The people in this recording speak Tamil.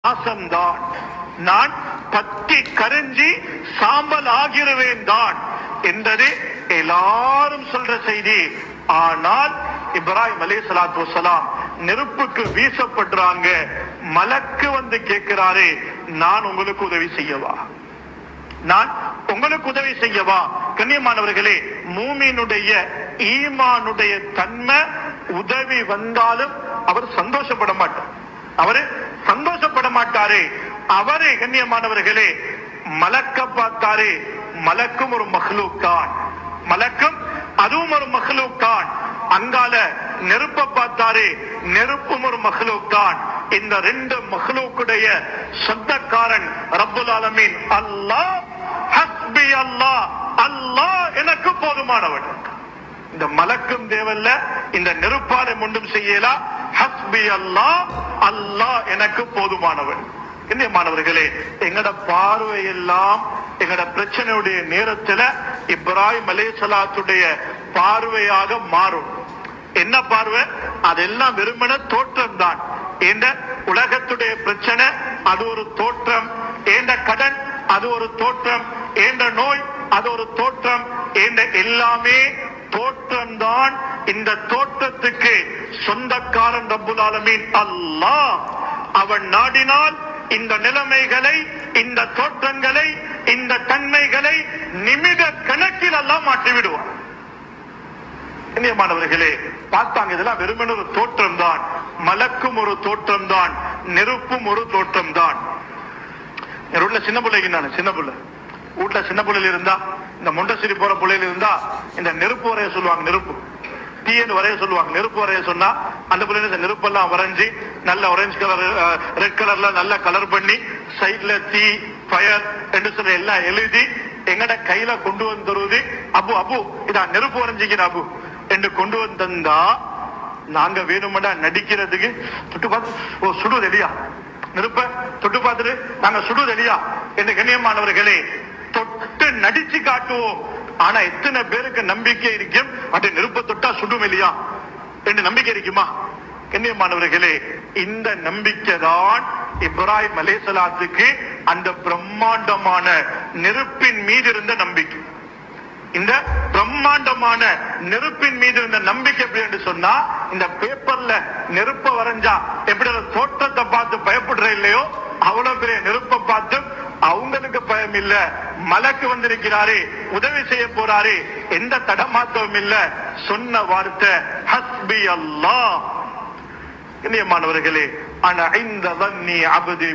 நாசம்தான், நான் பத்தி கரைஞ்சி சாம்பல் ஆகிருவேன் தான் என்பது எல்லாரும் சொல்ற செய்தி. ஆனால் இப்ராஹிம் அலைஹிஸ்ஸலாத்து வஸ்ஸலாம் நெருப்புக்கு வீசப்படுறாங்க. மலக்கு வந்து கேட்கிறாரு, நான் உங்களுக்கு உதவி செய்யவா? நான் உங்களுக்கு உதவி செய்யவா? கண்ணியமானவர்களே, மூமினுடைய ஈமானுடைய தன்மை உதவி வந்தாலும் அவர் சந்தோஷப்பட மாட்டார். அவரு சந்தோஷப்பட மாட்டாரு. அவரே கண்ணியமானவர்களே மலக்க பார்த்தாரு. மலக்கும் ஒரு மஹ்லூக் தான், மலக்கும் அதுவும் ஒரு மஹ்லூக் தான். அங்கால நெருப்ப பார்த்தாரு, நெருப்பும் ஒரு மஹ்லூக் தான். இந்த ரெண்டு மஹ்லூக்குடைய சொந்தக்காரன் ரப்புல் ஆலமீன் அல்லாஹ். ஹஸ்பி அல்லாஹ், அல்லாஹ் எனக்கு போதுமானவன். இந்த மலக்கும் தேவல்ல, இந்த நெருப்பாலை ஒன்றும் செய்யலா. ஹஸ்பி அல்லாஹ், அல்லாஹ் எனக்கு போதுமானவன். கண்ணியமானவர்களே, எங்கட பார்வை எல்லாம் எங்கட பிரச்சனையுடைய நேரத்துல இப்ராஹிம் அலைஹிஸ்ஸலாத்துடைய பார்வையாக மாறும். என்ன பார்வை? அதெல்லாம் வெறுமன தோற்றம் தான். இந்த உலகத்துடைய பிரச்சனை அது ஒரு தோற்றம், ஏண்ட கடன் அது ஒரு தோற்றம், ஏண்ட நோய் அது ஒரு தோற்றம், ஏண்ட எல்லாமே தோற்றம் தான். இந்த தோற்றத்துக்கு சொந்தக்காரன் ரப்புல் ஆலமீன் அல்லாஹ். அவன் நாடினால் இந்த நிலைமைகளை, இந்த தோற்றங்களை, இந்த தன்மைகளை நிமிட கணக்கில் எல்லாம் மாற்றி விடுவான். கண்ணியமானவர்களே, பார்த்தாங்க இதெல்லாம் வெறுமன ஒரு தோற்றம் தான். மலக்கும் ஒரு தோற்றம் தான், நெருப்பும் ஒரு தோற்றம் தான். வீட்டுல சின்ன பிள்ளைக்கு நான் சின்ன பிள்ளை வீட்டுல சின்ன பிள்ளைல இருந்தா, இந்த முண்டசிரி போற பிள்ளைல இருந்தா இந்த நெருப்பு வரைய சொல்லுவாங்க. நெருப்பு தீயன்னு வரைய சொல்லுவாங்க. நெருப்பு வரைய சொன்னா அந்த பிள்ளைங்க இந்த நெருப்பெல்லாம் வரைஞ்சி நல்ல ஆரஞ்சு கலர், ரெட் கலர்ல நல்ல கலர் பண்ணி சைட்ல தீ, ஃபயர் என்று சொல்ல எல்லாம் எழுதி எங்கட கையில கொண்டு வந்துருவது. அபு அபு இதான் நெருப்பு வரைஞ்சிக்கிற அபு என்று கொண்டு வந்தா நாங்க வேணுமெண்டா நடிக்கிறதுக்கு தொட்டு பார்த்து, ஓ சுடுவது இல்லையா, நெருப்ப தொட்டு பார்த்துட்டு நாங்க சுடுவது இல்லையா என்று கண்ணியமானவர்களே தொட்டு நடிச்சு காட்டுவோம். ஆனா எத்தனை பேருக்கு நம்பிக்கை இருக்கும் அது நெருப்ப தொட்டா சுடும் இல்லையா என்று நம்பிக்கை இருக்குமா? கண்ணியமானவர்களே, இந்த நம்பிக்கை தான் இப்ராஹிம் அலைஹிஸ்ஸலாத்துக்கு அந்த பிரம்மாண்டமான நெருப்பின் மீது இருந்த நம்பிக்கை. இந்த பிரம்மாண்டமான நெருப்பின் மீது இருந்த நம்பிக்கை எப்படி என்று சொன்னா, இந்த பேப்பர்ல நெருப்ப வரைஞ்சா எப்படி தோற்றத்தை பார்த்து பயப்படுற இல்லையோ, அவ்வளவு பெரிய நெருப்பை பார்த்து அவங்களுக்கு பயம் இல்ல. மலக்கு வந்திருக்கிறாரு, உதவி செய்ய போறாரு, எந்த தடமாத்தமும் இல்ல. சொன்ன வார்த்தை ஹஸ்பி அல்லாஹ். கண்ணியமானவர்களே, அன இந்த வன்னி அபதி